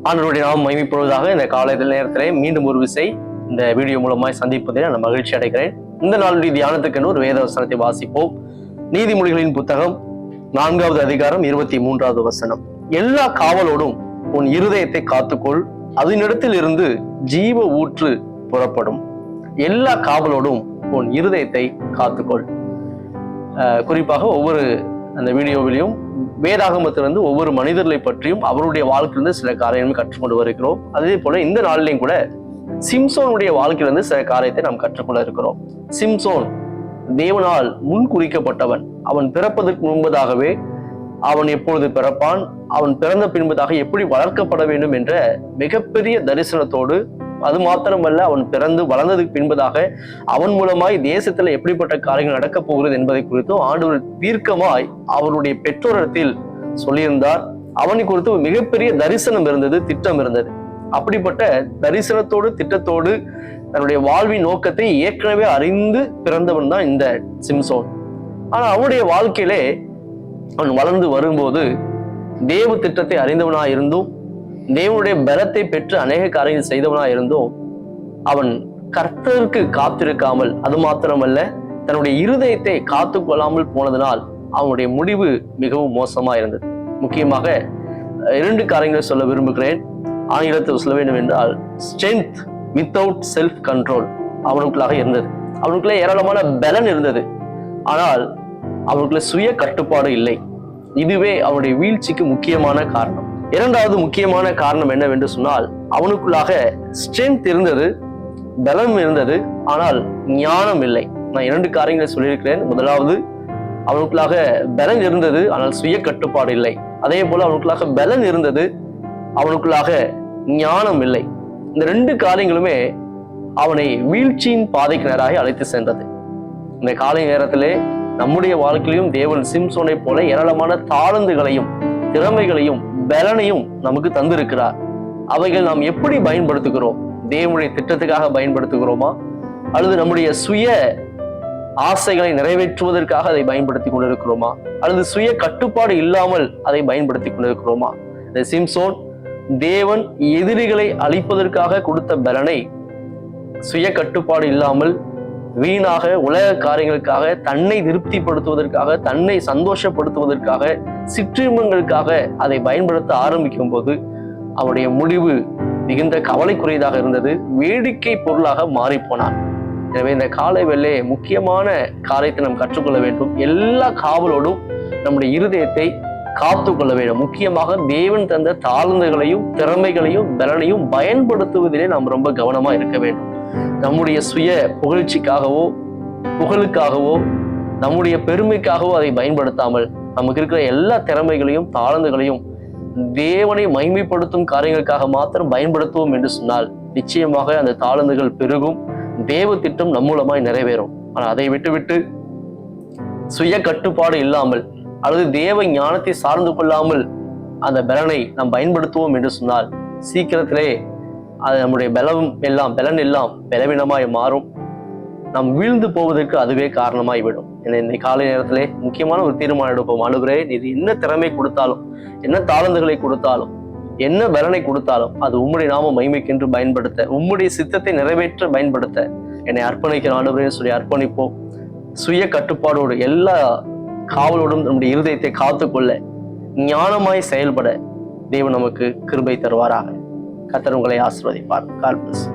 ஆண்டவருடைய நாம் மகிமைப்படுவதாக இந்த காலையில் நேரத்திலே மீண்டும் ஒரு விசை இந்த வீடியோ மூலமாய் சந்திப்பதில் நான் மகிழ்ச்சி அடைகிறேன். இந்த நாளுடைய தியானத்துக்கென்று ஒரு வேத வசனத்தை வாசிப்போம். நீதிமொழிகளின் புத்தகம் 4வது அதிகாரம் 23வது வசனம். எல்லா காவலோடும் உன் இருதயத்தை காத்துக்கொள், அதனிடத்தில் இருந்து ஜீவ ஊற்று புறப்படும். எல்லா காவலோடும் உன் இருதயத்தை காத்துக்கொள். குறிப்பாக ஒவ்வொரு அந்த வீடியோவிலையும் வேதாகமத்திலிருந்து ஒவ்வொரு மனிதர்களை பற்றியும் அவருடைய வாழ்க்கையிலிருந்து சில காரியங்களை கற்றுக்கொண்டு வருகிறோம். அதே போல இந்த நாளிலையும் கூட சிம்சோனுடைய வாழ்க்கையிலிருந்து சில காரியத்தை நாம் கற்றுக்கொள்ள இருக்கிறோம். சிம்சோன் தேவனால் முன் குறிக்கப்பட்டவன். அவன் பிறப்பதற்கு முன்பதாகவே அவன் எப்பொழுது பிறப்பான், அவன் பிறந்த பின்பதாக எப்படி வளர்க்கப்பட வேண்டும் என்ற மிகப்பெரிய தரிசனத்தோடு, அது மாத்திரமல்ல அவன் பிறந்து வளர்ந்ததுக்கு பின்பதாக அவன் மூலமாய் தேசத்துல எப்படிப்பட்ட காரியங்கள் நடக்கப் போகிறது என்பதை குறித்தும் ஆண்டவர் தீர்க்கமாய் அவருடைய பெற்றோரிடத்தில் சொல்லியிருந்தார். அவனை குறித்து ஒரு மிகப்பெரிய தரிசனம் இருந்தது, திட்டம் இருந்தது. அப்படிப்பட்ட தரிசனத்தோடு திட்டத்தோடு தன்னுடைய வாழ்வின் நோக்கத்தை ஏற்கனவே அறிந்து பிறந்தவன் தான் இந்த சிம்சோன். ஆனா அவனுடைய வாழ்க்கையிலே அவன் வளர்ந்து வரும்போது தேவ திட்டத்தை அறிந்தவனாய் இருந்தும் தேவனுடைய பலத்தை பெற்று அநேக காரியங்கள் செய்தவனாய் இருந்தும் அவன் கர்த்தருக்கு காத்திருக்காமல், அது மாத்திரமல்ல தன்னுடைய இருதயத்தை காத்து கொள்ளாமல் போனதனால் அவனுடைய முடிவு மிகவும் மோசமா இருந்தது. முக்கியமாக 2 காரியங்களை சொல்ல விரும்புகிறேன். ஆங்கிலத்தில் சொல்ல வேண்டும் என்றால் ஸ்ட்ரென்த் வித்தவுட் செல்ஃப் கண்ட்ரோல் அவனுக்குள்ளாக இருந்தது. அவனுக்குள்ள ஏராளமான பலன் இருந்தது, ஆனால் அவனுக்குள்ள சுய கட்டுப்பாடு இல்லை. இதுவே அவனுடைய வீழ்ச்சிக்கு முக்கியமான காரணம். 2வது முக்கியமான காரணம் என்னவென்று சொன்னால், அவனுக்குள்ளாக ஸ்ட்ரென்த் இருந்தது, பலம் இருந்தது, ஆனால் ஞானம் இல்லை. நான் 2 காரியங்களை சொல்லியிருக்கிறேன். முதலாவது, அவனுக்குள்ளாக பலன் இருந்தது, ஆனால் சுய கட்டுப்பாடு இல்லை. அதே போல அவனுக்குள்ளாக பலன் இருந்தது, அவனுக்குள்ளாக ஞானம் இல்லை. இந்த 2 காரியங்களுமே அவனை வீழ்ச்சியின் பாதைக்கு நேராக அழைத்து சென்றது. இந்த காலை நேரத்திலே நம்முடைய வாழ்க்கையிலும் தேவன் சிம்சோனை போல ஏராளமான தாளந்துகளையும் திறமைகளையும் பலனையும் நமக்கு தந்திருக்கிறார். அவைகள் நாம் எப்படி பயன்படுத்துகிறோம்? தேவனுடைய திட்டத்துக்காக பயன்படுத்துகிறோமா, அல்லது நம்முடைய சுய ஆசைகளை நிறைவேற்றுவதற்காக அதை பயன்படுத்தி கொண்டிருக்கிறோமா, அல்லது சுய கட்டுப்பாடு இல்லாமல் அதை பயன்படுத்தி கொண்டிருக்கிறோமா? இந்த சிம்சோன் தேவன் எதிரிகளை அழிப்பதற்காக கொடுத்த பலனை சுய கட்டுப்பாடு இல்லாமல் வீணாக உலக காரியங்களுக்காக, தன்னை திருப்திப்படுத்துவதற்காக, தன்னை சந்தோஷப்படுத்துவதற்காக, சிற்றின்பங்களுக்காக அதை பயன்படுத்த ஆரம்பிக்கும் போது அவனுடைய முடிவு மிகுந்த கவலைக்குரியதாக இருந்தது. வேடிக்கை பொருளாக மாறி போனான். எனவே இந்த காலை வேளை முக்கியமான காரியத்தை நாம் கற்றுக்கொள்ள வேண்டும். எல்லா காவலோடும் நம்முடைய இருதயத்தை காத்து கொள்ள வேண்டும். முக்கியமாக தேவன் தந்த தாளந்துகளையும் திறமைகளையும் பலனையும் பயன்படுத்துவதிலே நாம் ரொம்ப கவனமா இருக்க வேண்டும். நம்முடைய சுய புகழ்ச்சிக்காகவோ புகழுக்காகவோ நம்முடைய பெருமைக்காகவோ அதை பயன்படுத்தாமல் நமக்கு இருக்கிற எல்லா திறமைகளையும் தாளந்துகளையும் தேவனை மகிமைப்படுத்தும் காரியங்களுக்காக மாத்திரம் பயன்படுத்துவோம் என்று சொன்னால் நிச்சயமாக அந்த தாளந்துகள் பெருகும், தேவ திட்டம் நம் மூலமாய் நிறைவேறும். ஆனால் அதை விட்டுவிட்டு சுய கட்டுப்பாடு இல்லாமல் அல்லது தேவ ஞானத்தை சார்ந்து கொள்ளாமல் அந்த பலனை நாம் பயன்படுத்துவோம் என்று சொன்னால் சீக்கிரத்திலே அது நம்முடைய பலன் எல்லாம் பலவீனமாய் மாறும். நாம் வீழ்ந்து போவதற்கு அதுவே காரணமாய் விடும். இந்த காலை நேரத்திலே முக்கியமான ஒரு தீர்மானம் எடுப்போம். ஆண்டவரே, நீ என்ன திறமை கொடுத்தாலும், என்ன தாளந்துகளை கொடுத்தாலும், என்ன பலனை கொடுத்தாலும் அது உம்முடைய நாம மகிமைக்கென்று பயன்படுத்த, உம்முடைய சித்தத்தை நிறைவேற்ற பயன்படுத்த என்னை அர்ப்பணிக்கிற ஆண்டவரே சொல்லி அர்ப்பணிப்போம். சுய கட்டுப்பாடோடு எல்லா காவலோடும் நம்முடைய இருதயத்தை காத்துக்கொள்ள ஞானமாய் செயல்பட தேவன் நமக்கு கிருபை தருவாராக. கர்த்தர் உங்களை ஆசீர்வதிப்பார். God plus.